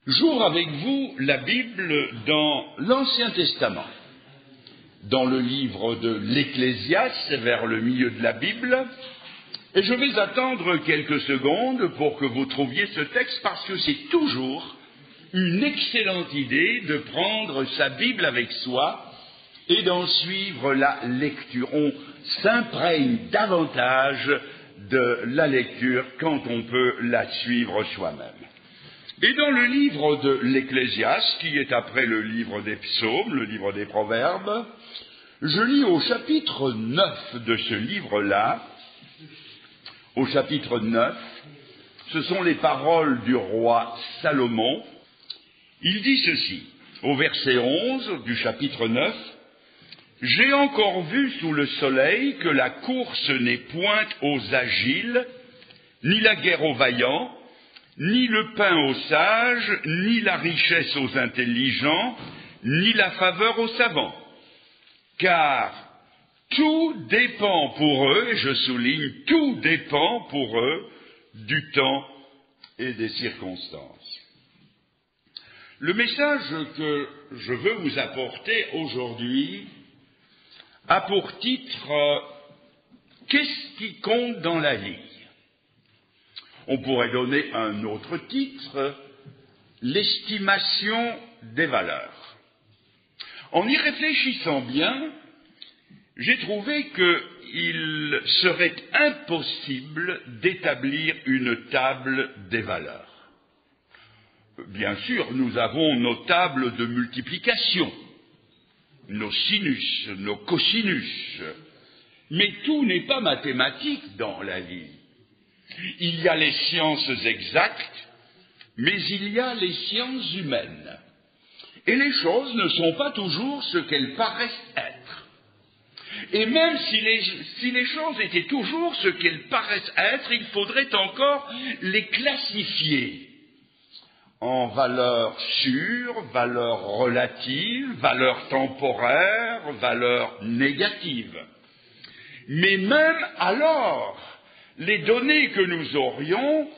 J'ouvre avec vous la Bible dans l'Ancien Testament, dans le livre de l'Ecclésiaste, vers le milieu de la Bible, et je vais attendre quelques secondes pour que vous trouviez ce texte, parce que c'est toujours une excellente idée de prendre sa Bible avec soi et d'en suivre la lecture. On s'imprègne davantage de la lecture quand on peut la suivre soi-même. Et dans le livre de l'Ecclésiaste, qui est après le livre des Psaumes, le livre des Proverbes, je lis au chapitre 9 de ce livre-là, au chapitre 9, ce sont les paroles du roi Salomon. Il dit ceci, au verset 11 du chapitre 9, « J'ai encore vu sous le soleil que la course n'est point aux agiles, ni la guerre aux vaillants, ni le pain aux sages, ni la richesse aux intelligents, ni la faveur aux savants. Car tout dépend pour eux, et je souligne, tout dépend pour eux du temps et des circonstances. » Le message que je veux vous apporter aujourd'hui a pour titre « Qu'est-ce qui compte dans la vie ?» On pourrait donner un autre titre, l'estimation des valeurs. En y réfléchissant bien, j'ai trouvé qu'il serait impossible d'établir une table des valeurs. Bien sûr, nous avons nos tables de multiplication, nos sinus, nos cosinus, mais tout n'est pas mathématique dans la vie. Il y a les sciences exactes, mais il y a les sciences humaines. Et les choses ne sont pas toujours ce qu'elles paraissent être. Et même si les choses étaient toujours ce qu'elles paraissent être, il faudrait encore les classifier en valeurs sûres, valeurs relatives, valeurs temporaires, valeurs négatives. Mais même alors, les données que nous aurions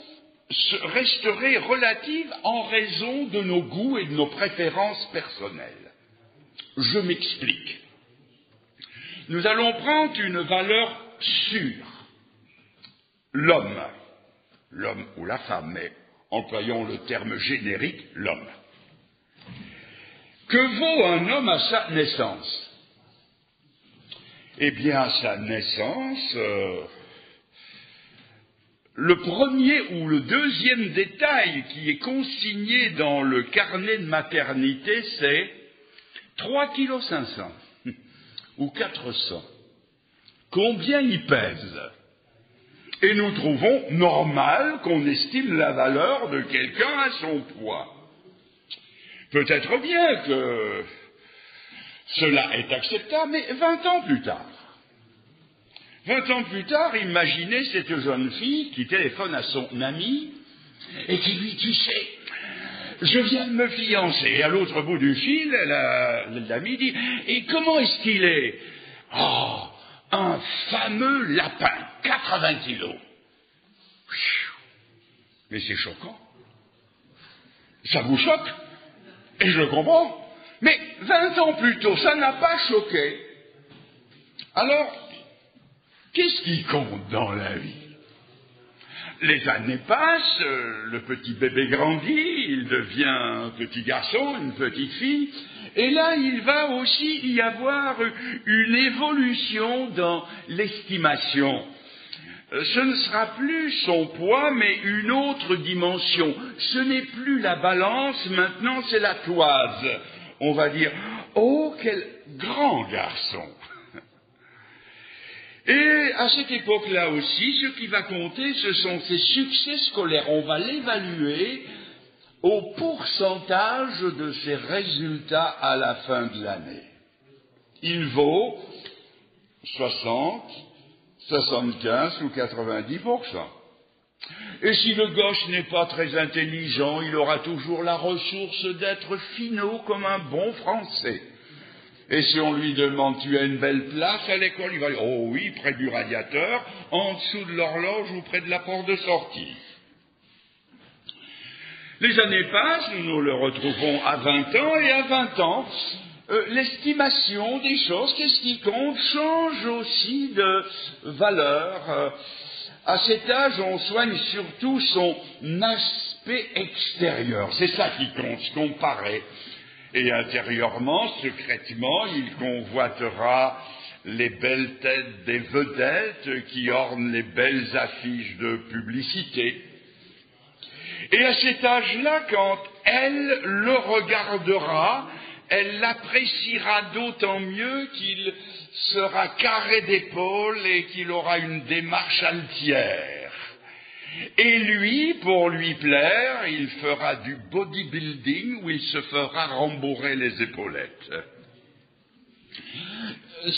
resteraient relatives en raison de nos goûts et de nos préférences personnelles. Je m'explique. Nous allons prendre une valeur sûre. L'homme ou la femme, mais employons le terme générique, l'homme. Que vaut un homme à sa naissance? Eh bien, à sa naissance, le premier ou le deuxième détail qui est consigné dans le carnet de maternité, c'est 3,5 kg ou 400. Combien il pèse? Et nous trouvons normal qu'on estime la valeur de quelqu'un à son poids. Peut-être bien que cela est acceptable, mais 20 ans plus tard. 20 ans plus tard, imaginez cette jeune fille qui téléphone à son ami et qui lui dit, tu sais, je viens de me fiancer. Et à l'autre bout du fil, l'ami dit, et comment est-ce qu'il est? Oh, un fameux lapin, 80 kilos. Mais c'est choquant. Ça vous choque? Et je le comprends. Mais 20 ans plus tôt, ça n'a pas choqué. Alors, qu'est-ce qui compte dans la vie? Les années passent, le petit bébé grandit, il devient un petit garçon, une petite fille, et là il va aussi y avoir une évolution dans l'estimation. Ce ne sera plus son poids, mais une autre dimension. Ce n'est plus la balance, maintenant c'est la toise. On va dire, oh quel grand garçon! Et à cette époque-là aussi, ce qui va compter, ce sont ses succès scolaires. On va l'évaluer au pourcentage de ses résultats à la fin de l'année. Il vaut 60, 75 ou 90%. Et si le gosse n'est pas très intelligent, il aura toujours la ressource d'être finaud comme un bon Français. Et si on lui demande, tu as une belle place à l'école, il va dire, oh oui, près du radiateur, en dessous de l'horloge ou près de la porte de sortie. Les années passent, nous nous le retrouvons à 20 ans, et à 20 ans, l'estimation des choses, qu'est-ce qui compte, change aussi de valeur. À cet âge, on soigne surtout son aspect extérieur, c'est ça qui compte, ce qu'on paraît. Et intérieurement, secrètement, il convoitera les belles têtes des vedettes qui ornent les belles affiches de publicité. Et à cet âge-là, quand elle le regardera, elle l'appréciera d'autant mieux qu'il sera carré d'épaules et qu'il aura une démarche altière. Et lui, pour lui plaire, il fera du bodybuilding où il se fera rembourrer les épaulettes.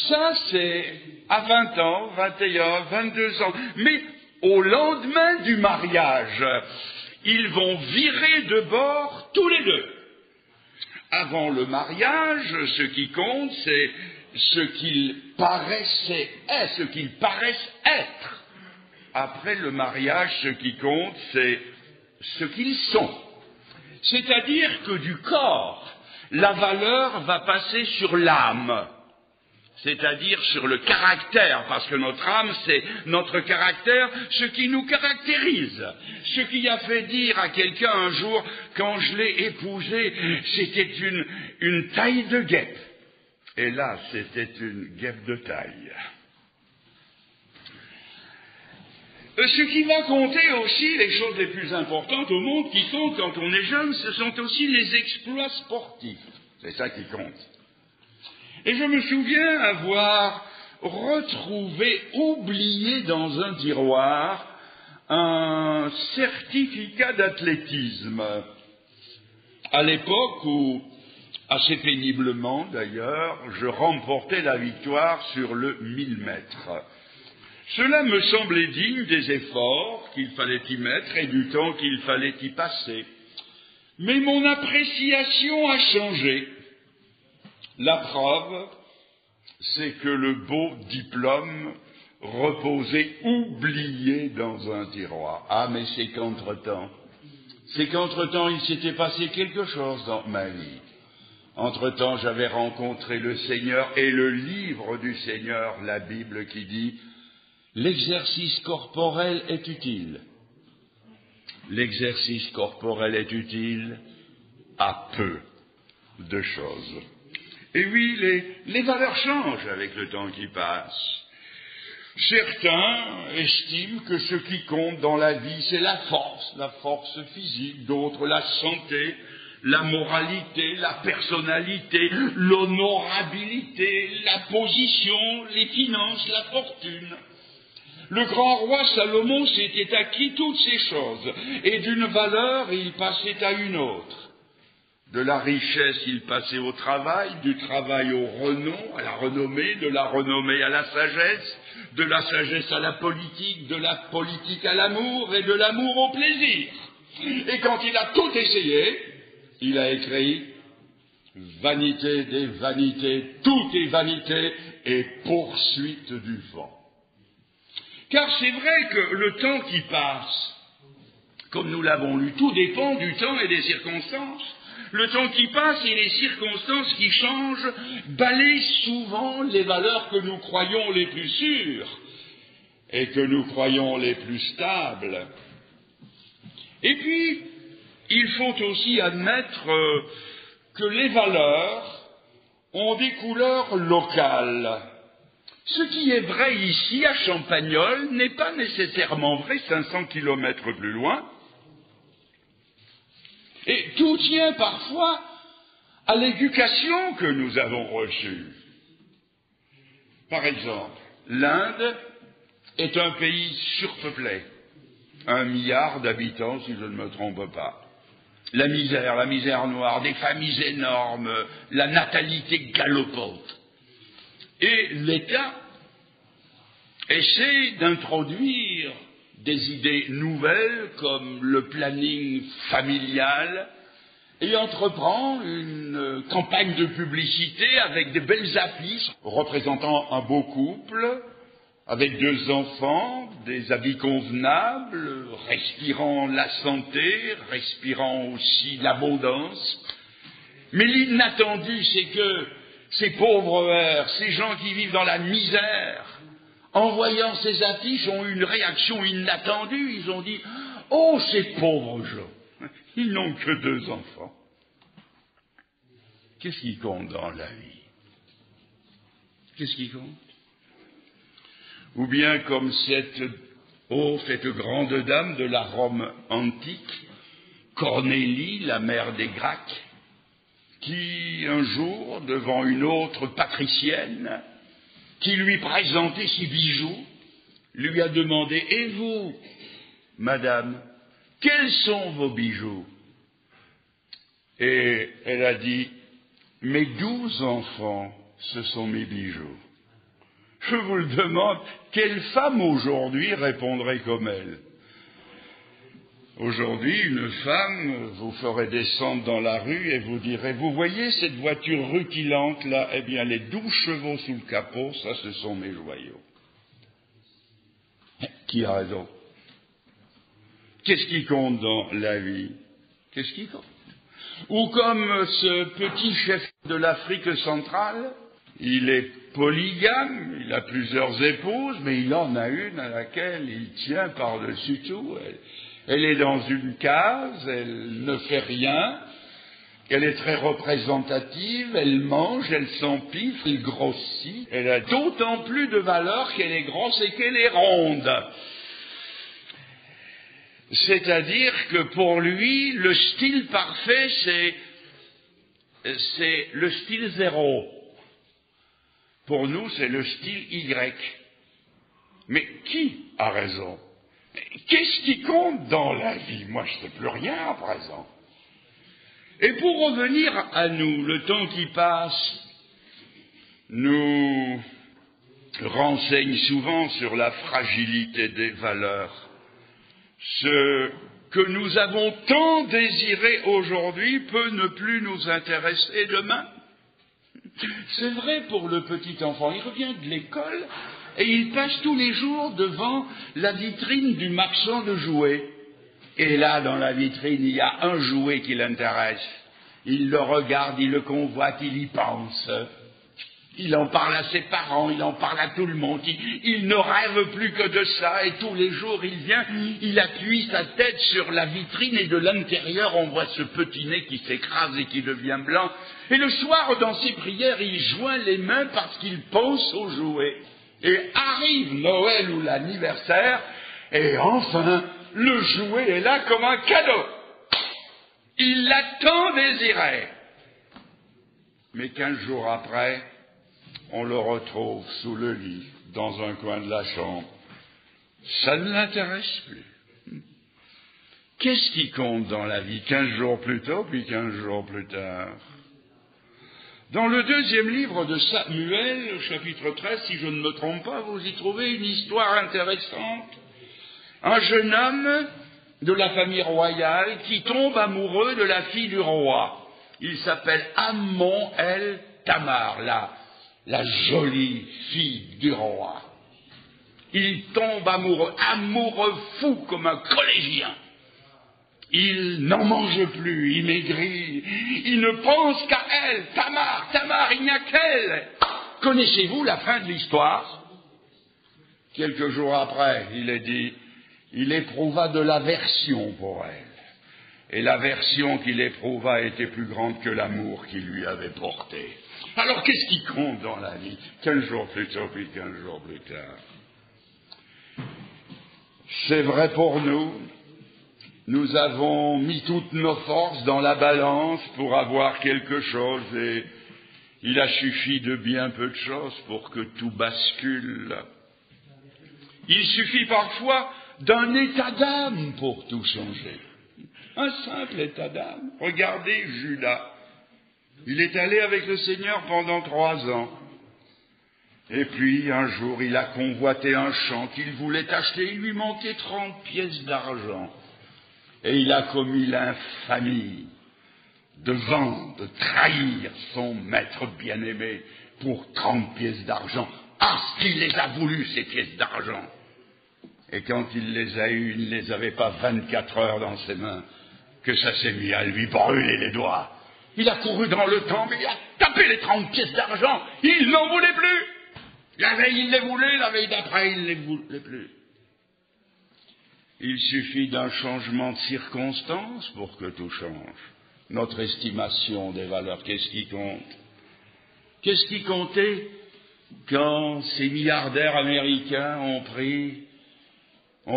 Ça, c'est à 20 ans, 21, 22 ans. Mais au lendemain du mariage, ils vont virer de bord tous les deux. Avant le mariage, ce qui compte, c'est ce qu'ils paraissent être. Après le mariage, ce qui compte, c'est ce qu'ils sont. C'est-à-dire que du corps, la valeur va passer sur l'âme. C'est-à-dire sur le caractère, parce que notre âme, c'est notre caractère, ce qui nous caractérise. Ce qui a fait dire à quelqu'un un jour, quand je l'ai épousée, c'était une taille de guêpe. Et là, c'était une guêpe de taille. Ce qui va compter aussi, les choses les plus importantes au monde qui comptent quand on est jeune, ce sont aussi les exploits sportifs. C'est ça qui compte. Et je me souviens avoir retrouvé, oublié dans un tiroir, un certificat d'athlétisme. À l'époque où, assez péniblement d'ailleurs, je remportais la victoire sur le 1000 mètres. Cela me semblait digne des efforts qu'il fallait y mettre et du temps qu'il fallait y passer. Mais mon appréciation a changé. La preuve, c'est que le beau diplôme reposait oublié dans un tiroir. Ah, mais c'est qu'entre-temps, il s'était passé quelque chose dans ma vie. Entre-temps, j'avais rencontré le Seigneur et le livre du Seigneur, la Bible, qui dit « L'exercice corporel est utile. L'exercice corporel est utile à peu de choses. » Et oui, les valeurs changent avec le temps qui passe. Certains estiment que ce qui compte dans la vie, c'est la force physique, d'autres la santé, la moralité, la personnalité, l'honorabilité, la position, les finances, la fortune. Le grand roi Salomon s'était acquis toutes ces choses, et d'une valeur il passait à une autre. De la richesse, il passait au travail, du travail au renom, à la renommée, de la renommée à la sagesse, de la sagesse à la politique, de la politique à l'amour, et de l'amour au plaisir. Et quand il a tout essayé, il a écrit « Vanité des vanités, tout est vanité et poursuite du vent ». Car c'est vrai que le temps qui passe, comme nous l'avons lu, tout dépend du temps et des circonstances. Le temps qui passe et les circonstances qui changent balayent souvent les valeurs que nous croyons les plus sûres et que nous croyons les plus stables. Et puis, il faut aussi admettre que les valeurs ont des couleurs locales. Ce qui est vrai ici, à Champagnole, n'est pas nécessairement vrai 500 kilomètres plus loin. Et tout tient parfois à l'éducation que nous avons reçue. Par exemple, l'Inde est un pays surpeuplé, 1 milliard d'habitants si je ne me trompe pas. La misère noire, des familles énormes, la natalité galopante. Et l'État essaie d'introduire des idées nouvelles comme le planning familial et entreprend une campagne de publicité avec des belles affiches représentant un beau couple, avec 2 enfants, des habits convenables, respirant la santé, respirant aussi l'abondance. Mais l'inattendu, c'est que ces pauvres vers, ces gens qui vivent dans la misère, en voyant ces affiches, ont eu une réaction inattendue. Ils ont dit « Oh, ces pauvres gens, ils n'ont que 2 enfants. » Qu'est-ce qui compte dans la vie? Qu'est-ce qui compte? Ou bien comme cette grande dame de la Rome antique, Cornélie, la mère des Gracques, qui un jour, devant une autre patricienne, qui lui présentait ses bijoux, lui a demandé « Et vous, madame, quels sont vos bijoux ?» Et elle a dit « Mes 12 enfants, ce sont mes bijoux. » Je vous le demande, quelle femme aujourd'hui répondrait comme elle? Aujourd'hui, une femme vous ferait descendre dans la rue et vous dirait « Vous voyez cette voiture rutilante là? Eh bien, les 12 chevaux sous le capot, ça, ce sont mes joyaux. » Qui a raison? Qu'est-ce qui compte dans la vie? Qu'est-ce qui compte? Ou comme ce petit chef de l'Afrique centrale, il est polygame, il a plusieurs épouses, mais il en a une à laquelle il tient par-dessus tout. Elle est dans une case, elle ne fait rien, elle est très représentative, elle mange, elle s'empiffe, elle grossit, elle a d'autant plus de valeur qu'elle est grosse et qu'elle est ronde. C'est-à-dire que pour lui, le style parfait, c'est le style 0. Pour nous, c'est le style Y. Mais qui a raison? Qu'est-ce qui compte dans la vie? Moi, je ne sais plus rien à présent. Et pour revenir à nous, le temps qui passe nous renseigne souvent sur la fragilité des valeurs. Ce que nous avons tant désiré aujourd'hui peut ne plus nous intéresser demain. C'est vrai pour le petit enfant, il revient de l'école et il passe tous les jours devant la vitrine du marchand de jouets. Et là, dans la vitrine, il y a un jouet qui l'intéresse. Il le regarde, il le convoite, il y pense. Il en parle à ses parents, il en parle à tout le monde. Il ne rêve plus que de ça et tous les jours il vient, il appuie sa tête sur la vitrine et de l'intérieur on voit ce petit nez qui s'écrase et qui devient blanc. Et le soir dans ses prières il joint les mains parce qu'il pense aux jouets. Et arrive Noël ou l'anniversaire et enfin le jouet est là comme un cadeau. Il l'a tant désiré. Mais 15 jours après, on le retrouve sous le lit, dans un coin de la chambre. Ça ne l'intéresse plus. Qu'est-ce qui compte dans la vie? 15 jours plus tôt, puis 15 jours plus tard. Dans le 2e livre de Samuel, chapitre 13, si je ne me trompe pas, vous y trouvez une histoire intéressante. Un jeune homme de la famille royale qui tombe amoureux de la fille du roi. Il s'appelle Amon el Tamar, la jolie fille du roi. Il tombe amoureux fou comme un collégien. Il n'en mange plus, il maigrit, il ne pense qu'à elle, Tamar, il n'y a qu'elle. Connaissez-vous la fin de l'histoire? Quelques jours après, il est dit, il éprouva de l'aversion pour elle. Et l'aversion qu'il éprouva était plus grande que l'amour qu'il lui avait porté. Alors qu'est-ce qui compte dans la vie? 15 jours plus tôt, puis 15 jours plus tard. C'est vrai pour nous. Nous avons mis toutes nos forces dans la balance pour avoir quelque chose et il a suffi de bien peu de choses pour que tout bascule. Il suffit parfois d'un état d'âme pour tout changer. Un simple état d'âme. Regardez Judas. Il est allé avec le Seigneur pendant 3 ans. Et puis, un jour, il a convoité un champ qu'il voulait acheter. Il lui manquait 30 pièces d'argent. Et il a commis l'infamie de vendre, de trahir son maître bien-aimé pour 30 pièces d'argent. Ah, ce qu'il les a voulu, ces pièces d'argent. Et quand il les a eues, il ne les avait pas 24 heures dans ses mains, que ça s'est mis à lui brûler les doigts. Il a couru dans le temple, il a tapé les 30 pièces d'argent, il n'en voulait plus. La veille, il les voulait, la veille d'après, il ne les voulait plus. Il suffit d'un changement de circonstance pour que tout change. Notre estimation des valeurs, qu'est-ce qui compte? Qu'est-ce qui comptait quand ces milliardaires américains ont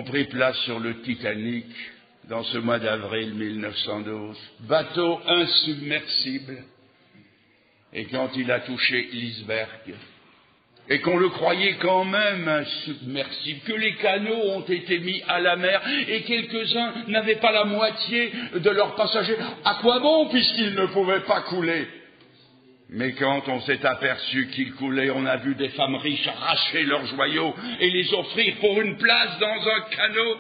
pris place sur le Titanic dans ce mois d'avril 1912, bateau insubmersible, et quand il a touché l'iceberg, et qu'on le croyait quand même insubmersible, que les canaux ont été mis à la mer, et quelques-uns n'avaient pas la moitié de leurs passagers. À quoi bon, puisqu'ils ne pouvaient pas couler? Mais quand on s'est aperçu qu'ils coulaient, on a vu des femmes riches arracher leurs joyaux et les offrir pour une place dans un canot.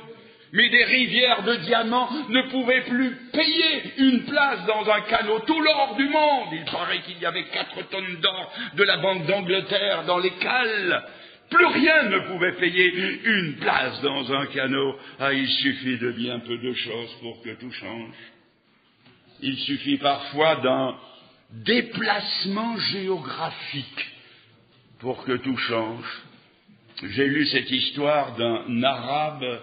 Mais des rivières de diamants ne pouvaient plus payer une place dans un canot. Tout l'or du monde, il paraît qu'il y avait 4 tonnes d'or de la Banque d'Angleterre dans les cales. Plus rien ne pouvait payer une place dans un canot. Ah, il suffit de bien peu de choses pour que tout change. Il suffit parfois d'un déplacement géographique pour que tout change. J'ai lu cette histoire d'un Arabe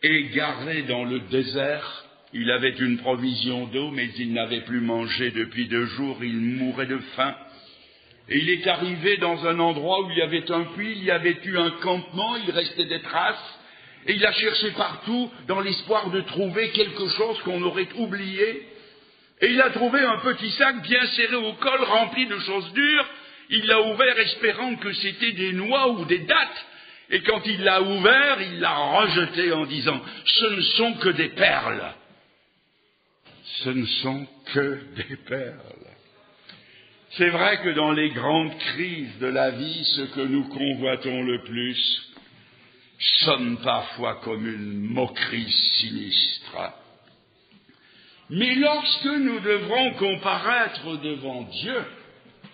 égaré dans le désert. Il avait une provision d'eau, mais il n'avait plus mangé depuis 2 jours, il mourait de faim. Et il est arrivé dans un endroit où il y avait un puits, il y avait eu un campement, il restait des traces, et il a cherché partout dans l'espoir de trouver quelque chose qu'on aurait oublié. Et il a trouvé un petit sac bien serré au col, rempli de choses dures. Il l'a ouvert espérant que c'était des noix ou des dattes. Et quand il l'a ouvert, il l'a rejeté en disant « Ce ne sont que des perles. Ce ne sont que des perles. » C'est vrai que dans les grandes crises de la vie, ce que nous convoitons le plus sonne parfois comme une moquerie sinistre. Mais lorsque nous devrons comparaître devant Dieu,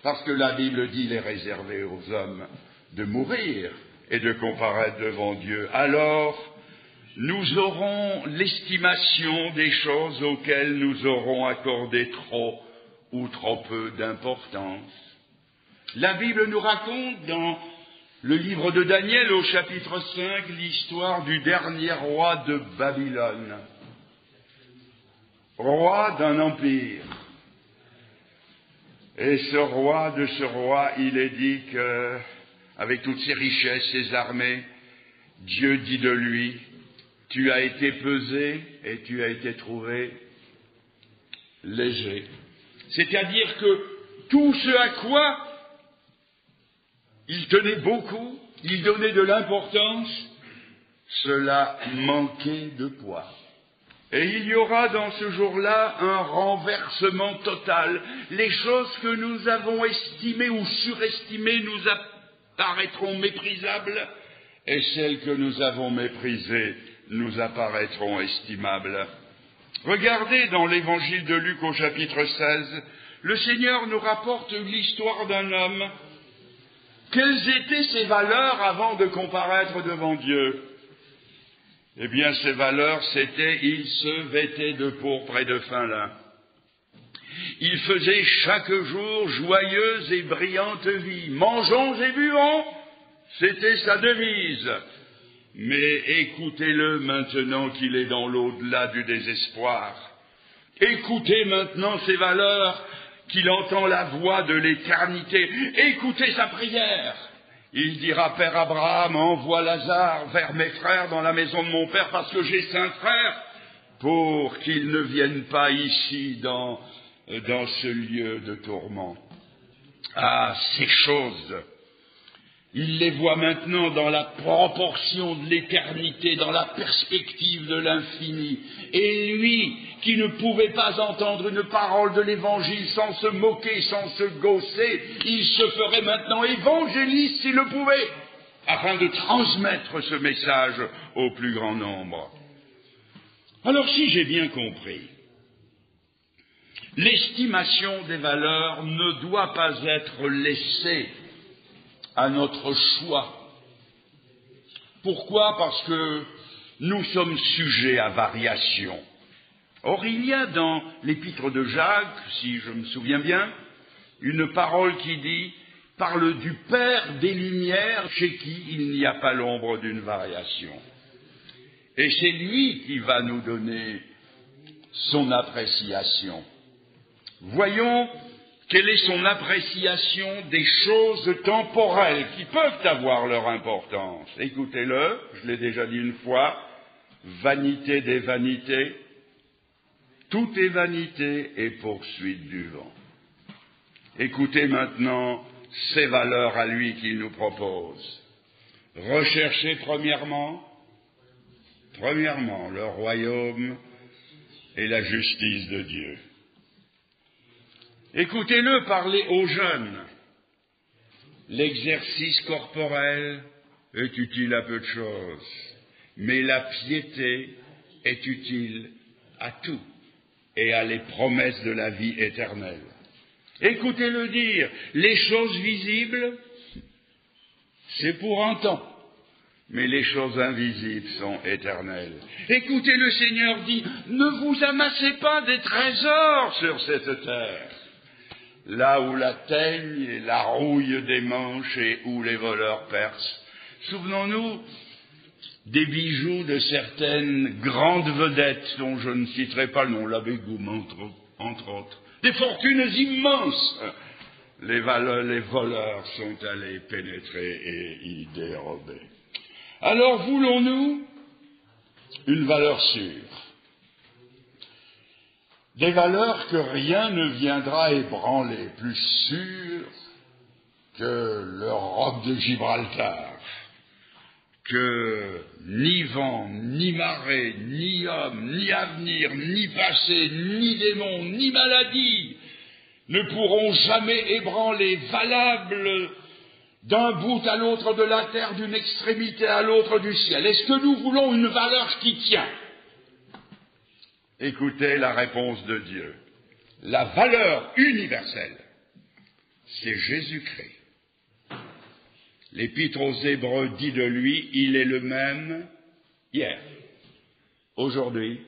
parce que la Bible dit il est réservé aux hommes de mourir et de comparaître devant Dieu, alors nous aurons l'estimation des choses auxquelles nous aurons accordé trop ou trop peu d'importance. La Bible nous raconte dans le livre de Daniel au chapitre 5 l'histoire du dernier roi de Babylone. Roi d'un empire. Et de ce roi, il est dit que, avec toutes ses richesses, ses armées, Dieu dit de lui, tu as été pesé et tu as été trouvé léger. C'est-à-dire que tout ce à quoi il tenait beaucoup, il donnait de l'importance, cela manquait de poids. Et il y aura dans ce jour-là un renversement total. Les choses que nous avons estimées ou surestimées nous apparaîtront méprisables, et celles que nous avons méprisées nous apparaîtront estimables. Regardez dans l'évangile de Luc au chapitre 16, le Seigneur nous rapporte l'histoire d'un homme. Quelles étaient ses valeurs avant de comparaître devant Dieu? Eh bien, ses valeurs, c'était, il se vêtait de pourpre et de fin lin. Il faisait chaque jour joyeuse et brillante vie. Mangeons et buvons, c'était sa devise. Mais écoutez-le maintenant qu'il est dans l'au-delà du désespoir. Écoutez maintenant ses valeurs, qu'il entend la voix de l'éternité. Écoutez sa prière. Il dira, Père Abraham, envoie Lazare vers mes frères dans la maison de mon père, parce que j'ai 5 frères, pour qu'ils ne viennent pas ici dans ce lieu de tourment. Ah, ces choses, il les voit maintenant dans la proportion de l'éternité, dans la perspective de l'infini. Et lui, qui ne pouvait pas entendre une parole de l'Évangile sans se moquer, sans se gausser, il se ferait maintenant évangéliste s'il le pouvait, afin de transmettre ce message au plus grand nombre. Alors si j'ai bien compris, l'estimation des valeurs ne doit pas être laissée à notre choix. Pourquoi? Parce que nous sommes sujets à variation. Or, il y a dans l'épître de Jacques, si je me souviens bien, une parole qui parle du Père des Lumières, chez qui il n'y a pas l'ombre d'une variation. Et c'est lui qui va nous donner son appréciation. Voyons quelle est son appréciation des choses temporelles qui peuvent avoir leur importance. Écoutez-le, je l'ai déjà dit une fois, vanité des vanités, tout est vanité et poursuite du vent. Écoutez maintenant ces valeurs à lui qu'il nous propose. Recherchez premièrement le royaume et la justice de Dieu. Écoutez-le parler aux jeunes. L'exercice corporel est utile à peu de choses, mais la piété est utile à tout et à les promesses de la vie éternelle. Écoutez-le dire, les choses visibles, c'est pour un temps, mais les choses invisibles sont éternelles. Écoutez, le Seigneur dit, ne vous amassez pas des trésors sur cette terre, là où la teigne et la rouille démanchent et où les voleurs percent. Souvenons-nous des bijoux de certaines grandes vedettes, dont je ne citerai pas le nom, l'abbé Goume entre autres. Des fortunes immenses. Les voleurs sont allés pénétrer et y dérober. Alors voulons-nous une valeur sûre, des valeurs que rien ne viendra ébranler, plus sûres que le roc de Gibraltar, que ni vent, ni marée, ni homme, ni avenir, ni passé, ni démon, ni maladie ne pourront jamais ébranler, valables d'un bout à l'autre de la terre, d'une extrémité à l'autre du ciel. Est-ce que nous voulons une valeur qui tient? Écoutez la réponse de Dieu. La valeur universelle, c'est Jésus-Christ. L'Épître aux Hébreux dit de lui, il est le même hier, aujourd'hui,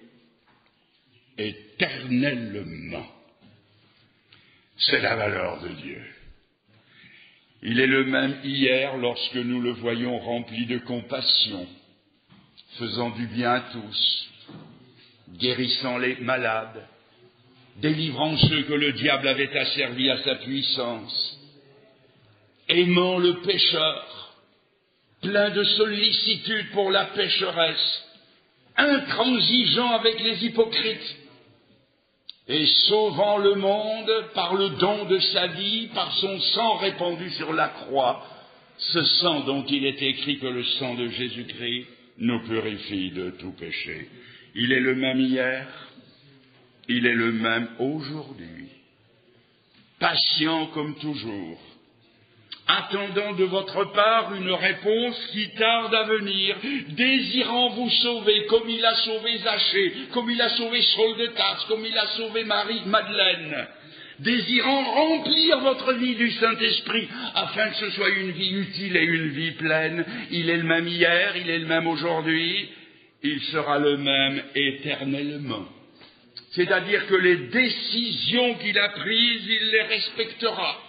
éternellement. C'est la valeur de Dieu. Il est le même hier lorsque nous le voyons rempli de compassion, faisant du bien à tous, guérissant les malades, délivrant ceux que le diable avait asservis à sa puissance, aimant le pécheur, plein de sollicitude pour la pécheresse, intransigeant avec les hypocrites, et sauvant le monde par le don de sa vie, par son sang répandu sur la croix, ce sang dont il est écrit que le sang de Jésus-Christ nous purifie de tout péché. Il est le même hier, il est le même aujourd'hui, patient comme toujours, attendant de votre part une réponse qui tarde à venir, désirant vous sauver, comme il a sauvé Zachée, comme il a sauvé Saul de Tarse, comme il a sauvé Marie-Madeleine, désirant remplir votre vie du Saint-Esprit, afin que ce soit une vie utile et une vie pleine. Il est le même hier, il est le même aujourd'hui, il sera le même éternellement. C'est-à-dire que les décisions qu'il a prises, il les respectera.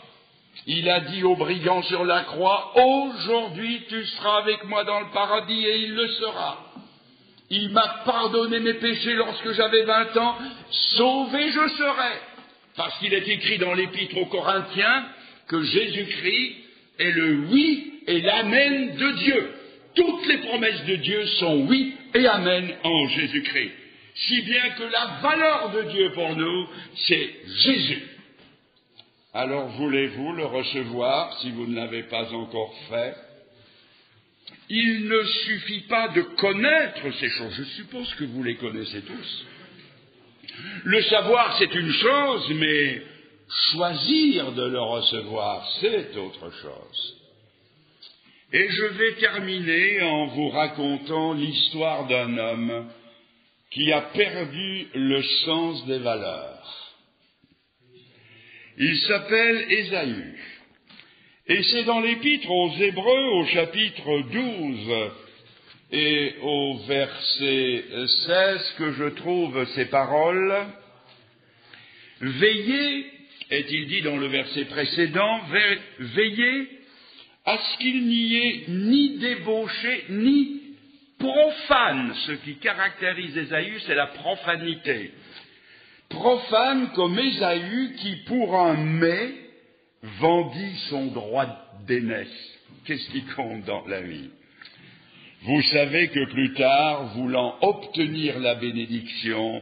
Il a dit au brigand sur la croix, aujourd'hui tu seras avec moi dans le paradis, et il le sera. Il m'a pardonné mes péchés lorsque j'avais 20 ans, sauvé je serai. Parce qu'il est écrit dans l'Épître aux Corinthiens que Jésus-Christ est le oui et l'amen de Dieu. Toutes les promesses de Dieu sont oui et amen en Jésus-Christ. Si bien que la valeur de Dieu pour nous, c'est Jésus. Alors voulez-vous le recevoir si vous ne l'avez pas encore fait? Il ne suffit pas de connaître ces choses. Je suppose que vous les connaissez tous. Le savoir, c'est une chose, mais choisir de le recevoir, c'est autre chose. Et je vais terminer en vous racontant l'histoire d'un homme qui a perdu le sens des valeurs. Il s'appelle Ésaü. Et c'est dans l'Épître aux Hébreux, au chapitre 12 et au verset 16 que je trouve ces paroles. « Veillez », est-il dit dans le verset précédent, « veillez à ce qu'il n'y ait ni débauché, ni profane. » Ce qui caractérise Ésaü, c'est la profanité. Profane comme Ésaü qui, pour un mets, vendit son droit d'aînesse. Qu'est-ce qui compte dans la vie? Vous savez que plus tard, voulant obtenir la bénédiction,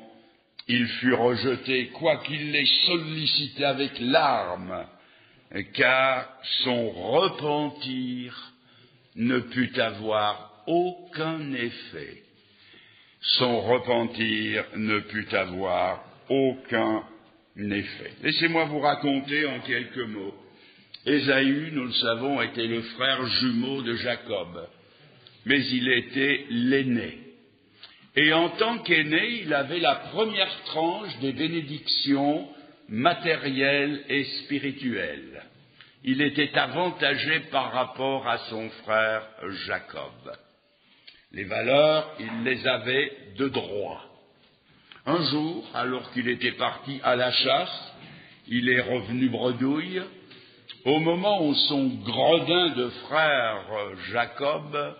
il fut rejeté, quoiqu'il l'ait sollicité avec larmes, car son repentir ne put avoir aucun effet. Son repentir ne put avoir aucun effet. Laissez-moi vous raconter en quelques mots. Ésaü, nous le savons, était le frère jumeau de Jacob, mais il était l'aîné. Et en tant qu'aîné, il avait la première tranche des bénédictions matérielles et spirituelles. Il était avantagé par rapport à son frère Jacob. Les valeurs, il les avait de droit. Un jour, alors qu'il était parti à la chasse, il est revenu bredouille. Au moment où son gredin de frère Jacob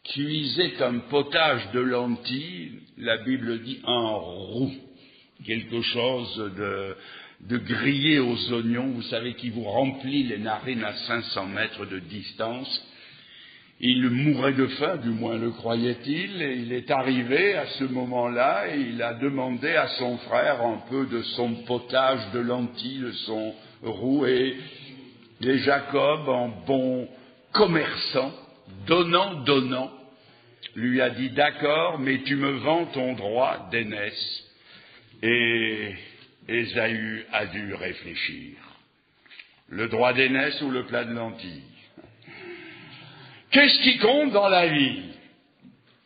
cuisait un potage de lentilles, la Bible dit un roux, quelque chose de grillé aux oignons, vous savez, qui vous remplit les narines à 500 mètres de distance. Il mourait de faim, du moins le croyait-il, et il est arrivé à ce moment-là et il a demandé à son frère un peu de son potage de lentilles, de son roux, et Jacob, en bon commerçant, donnant, lui a dit « D'accord, mais tu me vends ton droit d'aînesse. » Et Ésaü a dû réfléchir. Le droit d'aînesse ou le plat de lentilles? Qu'est-ce qui compte dans la vie?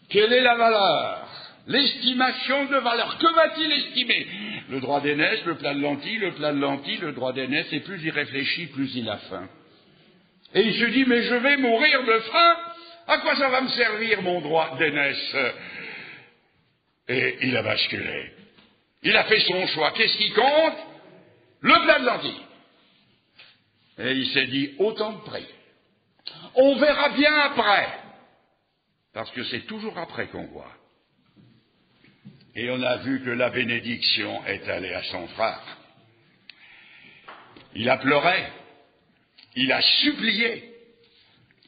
Quelle est la valeur? L'estimation de valeur. Que va-t-il estimer? Le droit d'aînesse, le plat de lentilles, le droit d'aînesse, et plus il réfléchit, plus il a faim. Et il se dit, mais je vais mourir de faim, à quoi ça va me servir mon droit d'aînesse? Et il a basculé. Il a fait son choix. Qu'est-ce qui compte? Le plat de lentilles. Et il s'est dit, autant de prix. On verra bien après. Parce que c'est toujours après qu'on voit. Et on a vu que la bénédiction est allée à son frère. Il a pleuré. Il a supplié.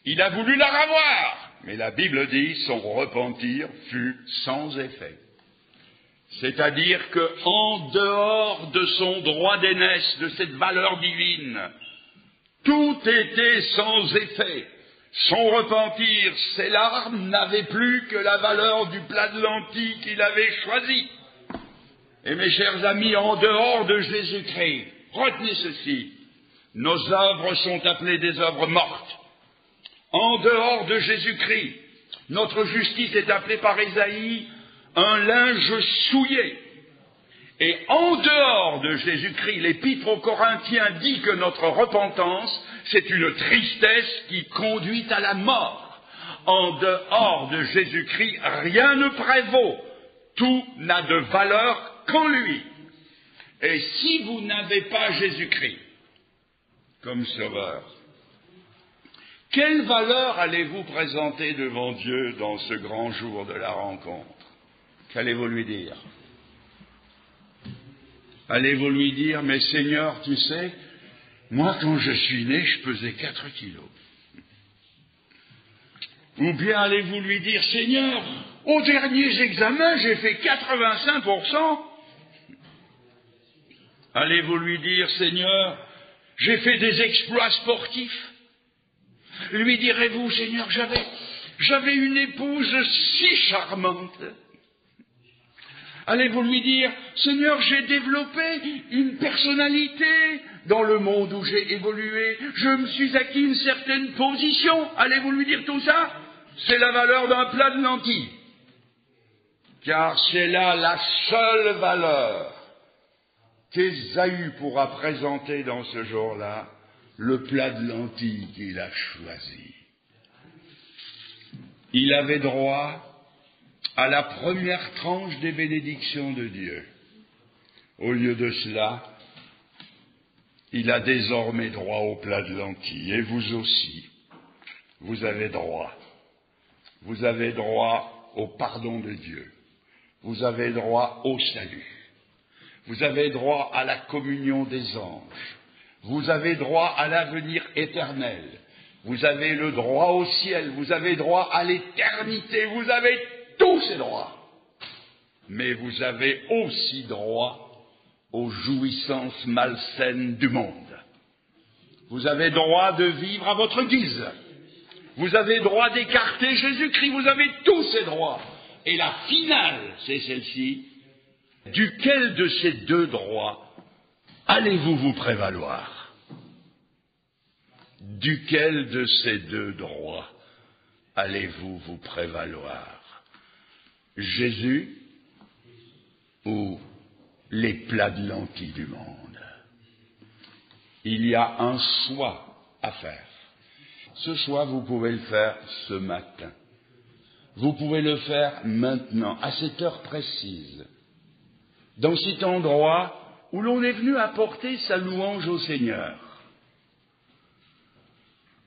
Il a voulu la revoir. Mais la Bible dit, son repentir fut sans effet. C'est-à-dire qu'en dehors de son droit d'aînesse, de cette valeur divine, tout était sans effet. Son repentir, ses larmes n'avaient plus que la valeur du plat de lentilles qu'il avait choisi. Et mes chers amis, en dehors de Jésus-Christ, retenez ceci, nos œuvres sont appelées des œuvres mortes. En dehors de Jésus-Christ, notre justice est appelée par Ésaïe un linge souillé. Et en dehors de Jésus-Christ, l'Épître aux Corinthiens dit que notre repentance, c'est une tristesse qui conduit à la mort. En dehors de Jésus-Christ, rien ne prévaut. Tout n'a de valeur qu'en lui. Et si vous n'avez pas Jésus-Christ comme sauveur, quelle valeur allez-vous présenter devant Dieu dans ce grand jour de la rencontre? Qu'allez-vous lui dire? Allez-vous lui dire, mais Seigneur, tu sais, moi quand je suis né, je pesais 4 kilos. Ou bien allez-vous lui dire, Seigneur, aux derniers examens, j'ai fait 85%. Allez-vous lui dire, Seigneur, j'ai fait des exploits sportifs. Lui direz-vous, Seigneur, j'avais une épouse si charmante. Allez-vous lui dire, Seigneur, j'ai développé une personnalité dans le monde où j'ai évolué, je me suis acquis une certaine position. Allez-vous lui dire tout ça? C'est la valeur d'un plat de lentilles. Car c'est là la seule valeur qu'Ésaü pourra présenter dans ce jour-là, le plat de lentilles qu'il a choisi. Il avait droit à la première tranche des bénédictions de Dieu. Au lieu de cela, il a désormais droit au plat de lentilles. Et vous aussi, vous avez droit. Vous avez droit au pardon de Dieu. Vous avez droit au salut. Vous avez droit à la communion des anges. Vous avez droit à l'avenir éternel. Vous avez le droit au ciel. Vous avez droit à l'éternité. Vous avez tous ces droits. Mais vous avez aussi droit aux jouissances malsaines du monde. Vous avez droit de vivre à votre guise. Vous avez droit d'écarter Jésus-Christ. Vous avez tous ces droits. Et la finale, c'est celle-ci. Duquel de ces deux droits allez-vous vous prévaloir? Duquel de ces deux droits allez-vous vous prévaloir? Jésus ou les plats de lentilles du monde? Il y a un choix à faire. Ce choix, vous pouvez le faire ce matin. Vous pouvez le faire maintenant, à cette heure précise, dans cet endroit où l'on est venu apporter sa louange au Seigneur,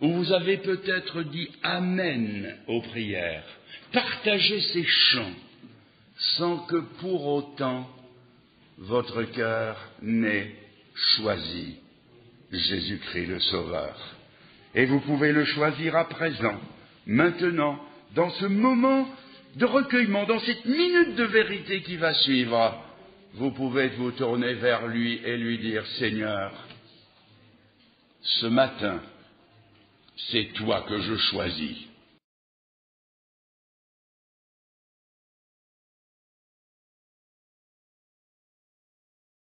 où vous avez peut-être dit Amen aux prières, partagez ces chants, sans que pour autant votre cœur n'ait choisi Jésus-Christ le Sauveur. Et vous pouvez le choisir à présent, maintenant, dans ce moment de recueillement, dans cette minute de vérité qui va suivre. Vous pouvez vous tourner vers lui et lui dire, Seigneur, ce matin, c'est toi que je choisis.